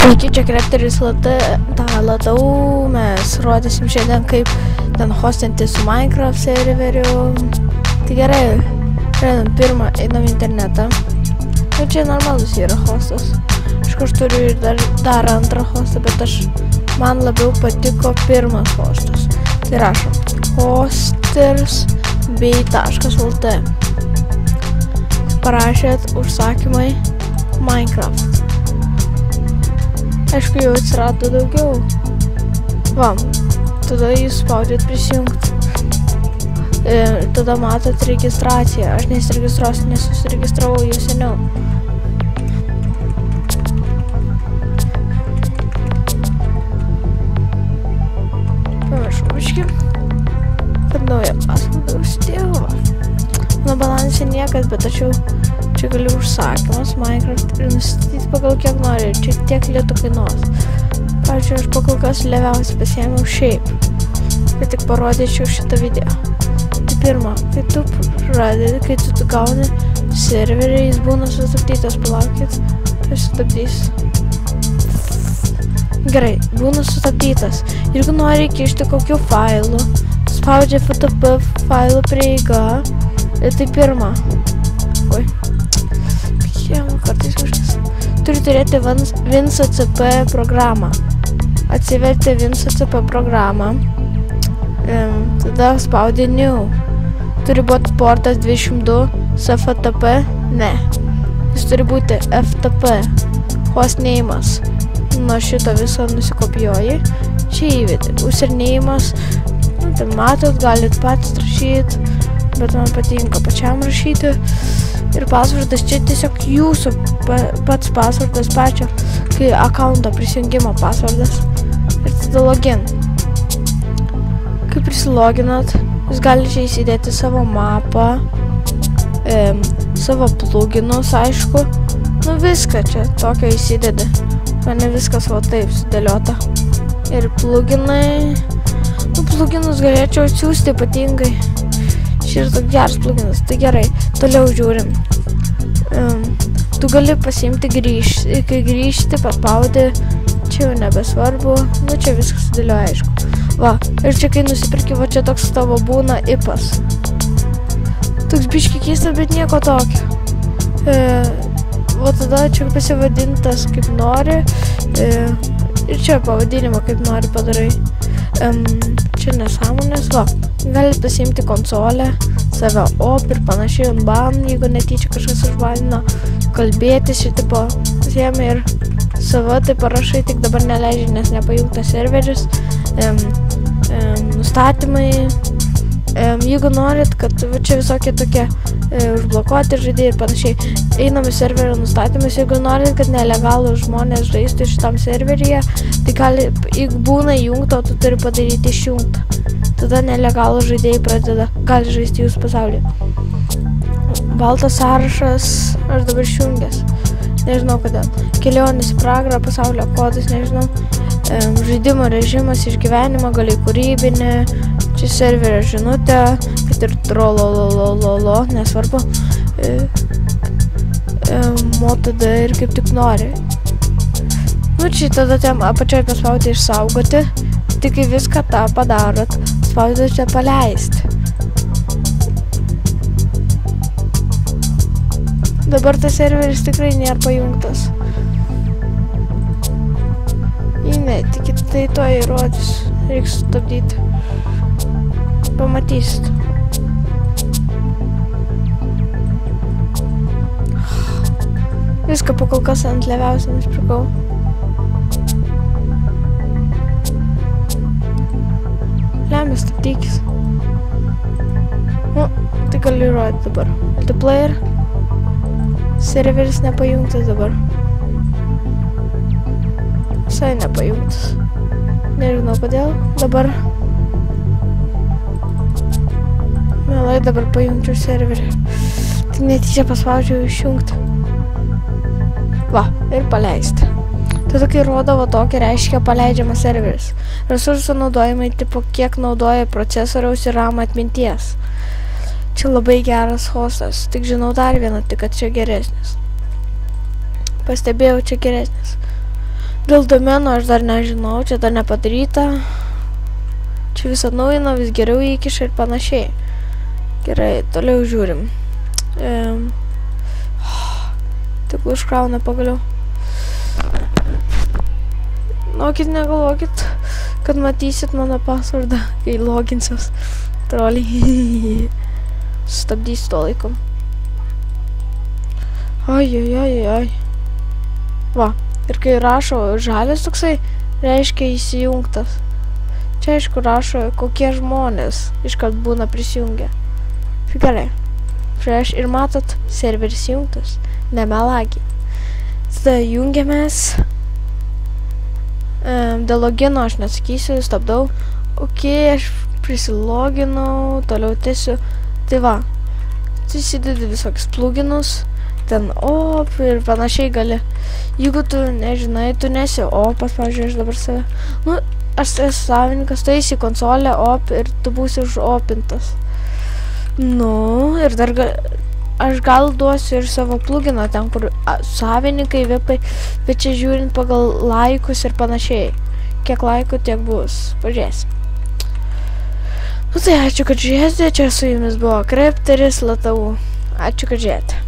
Sveiki, čia Krepteris Latau, mes rodysim šiandien kaip ten hostinti su Minecraft serveriu. Tai gerai, pradedam pirmą, einam į internetą. Nu čia normalus yra hostas. Aš turiu ir dar antrą hostą, bet man labiau patiko pirmas hostas. Tai rašom hosters bei.lt. Parašėt užsakymai Minecraft. Aišku, jau atsirado daugiau. Va, tada jūs spaudėt prisijungti. Tada matot registraciją. Aš nesiregistruosiu, nes susiregistravau jau seniau. Pamiršau biškį, kad naują pasvordą užsidėjau. Nuo balansė niekas, bet tačiau čia galiu užsakymas Minecraft ir nustatyti pagal kiek nori. Čia tiek lietų kainuos. Pavyzdžiui, aš pakol kas leviausiai pasiėmiau šiaip. Bet tik parodyčiau šitą video. Tai pirma, kai tu pradedi, kai tu gauni serverį, jis būna sustabdytas, palaukit, tai sustabdys. Gerai, būna sustabdytas. Jeigu nori kišti kokių failų, spaudžia FTP failų prieiga. Tai pirma. Oi. Kartais kažkas. Turi turėti WinCCP programą. Atsiverti WinCCP programą. Tada spaudi New. Turi būti portas 22 SFTP. Ne. Jis turi būti FTP. Hostname'as. Nuo šito viso nusikopijuoji. Čia įvedi. Usernėjimas. Tai matot, galit patys rašyti. Bet man patinka pačiam rašyti. Ir pasvordas čia tiesiog jūsų pats pasvordas pačio, kai akaunto prisijungimo pasvordas. Ir tada login. Kai prisiloginat, jūs galite čia įsidėti savo mapą, savo pluginus, aišku. Nu viską čia tokio įsidedi. Mane viskas va taip sudėliota. Ir pluginai. Nu pluginus galėčiau atsiųsti ypatingai. Čia yra toks geras pluginas, tai gerai, toliau žiūrim. Tu gali pasiimti grįžti, kai grįžti, paspaudi, čia jau nebesvarbu, nu čia viskas sudėlioja, aišku. Va, ir čia kai nusipirki, va čia toks tavo būna ipas. Toks biški keistas, bet nieko tokio. Va tada čia pasivadintas kaip nori, ir čia pavadinimą kaip nori padarai. Čia nesąmonės, va, galit pasiimti konsolę, save op ir panašiai unban, jeigu netyčia kažkas užbanino, kalbėtis šį tipo pasiėmė ir save tai parašai, tik dabar neleidžia, nes nepajungtas serveris, nustatymai, jeigu norit, kad čia visokie tokie užblokuoti žaidėjai ir panašiai, einam į serverio nustatymus, jeigu norit, kad nelegalų žmonės žaistų šitam serveryje, tai gali, jeigu būna įjungta, tu turi padaryti išjungtą. Tada nelegalų žaidėjai gali žaisti jūsų pasaulyje. Baltas sąrašas, aš dabar išjungęs. Nežinau kodėl. Kelionės į pragarą, pasaulio kodas, nežinau. Žaidimo režimas, išgyvenimo, gali kūrybinį. Čia serverio žinutė, kad ir trolololololo, nesvarbu. Motada ir kaip tik nori. Nu čia tada ten apačioj paspaudė išsaugoti. Tik kai viską tą padarot, spaudėte paleisti. Dabar tas serveris tikrai nėra pajungtas. Netikit, tai to įrodys. Reiks stabdyti. Pamatysit. Viską pakol kas ant leviausią nusipirkau. Lemia stabdykis. Nu, tai galiu įrodyti dabar. Multiplayer. Serveris nepajungtas dabar. Visai nepajungtas. Nežinau kodėl. Dabar. Mielai dabar pajungčiau serverį. Tik netyčia paspaudžiau išjungti. Va, ir paleisti. Tada, kai rodo va tokį, reiškia paleidžiamas serveris. Resursų naudojimai tipo kiek naudoja procesoriaus ir RAM atminties. Čia labai geras hostas. Tik žinau dar vieną, tik kad čia geresnis. Pastebėjau, čia geresnis. Dėl domeno aš dar nežinau, čia dar nepadaryta. Čia vis atnaujina, vis geriau įkiša ir panašiai. Gerai, toliau žiūrim. Tik užkrauna pagaliau. Nokit, negalvokit, kad matysit mano pasvardą, kai loginsiuos. Troliai. Stabdysiu to laikom. Ai. Va, ir kai rašo žalias toksai, reiškia įsijungtas. Čia aišku rašo, kokie žmonės iškart būna prisijungę. Gerai. Prieš ir matot, serveris įjungtas. Nemelagi. Tada jungiamės. Dėl logino aš nesakysiu, stabdau. Ok, aš prisiloginau, toliau tiesiu. Tai va, tu įsidedi visokius pluginus, ten op ir panašiai gali. Jeigu tu nežinai, tu nesi opas, pavyzdžiui, aš dabar save. Nu, aš esu savininkas, tu eisi į konsolę op ir tu būsi užopintas. Nu, ir dar aš gal duosiu ir savo pluginą ten, kur savininkai, vipai, bet čia žiūrint pagal laikus ir panašiai. Kiek laikų, tiek bus. Pažiūrėsim. Nu tai ačiū, kad žiūrėjote. Čia su jumis buvo Krepteris Latau. Ačiū, kad žiūrėjote.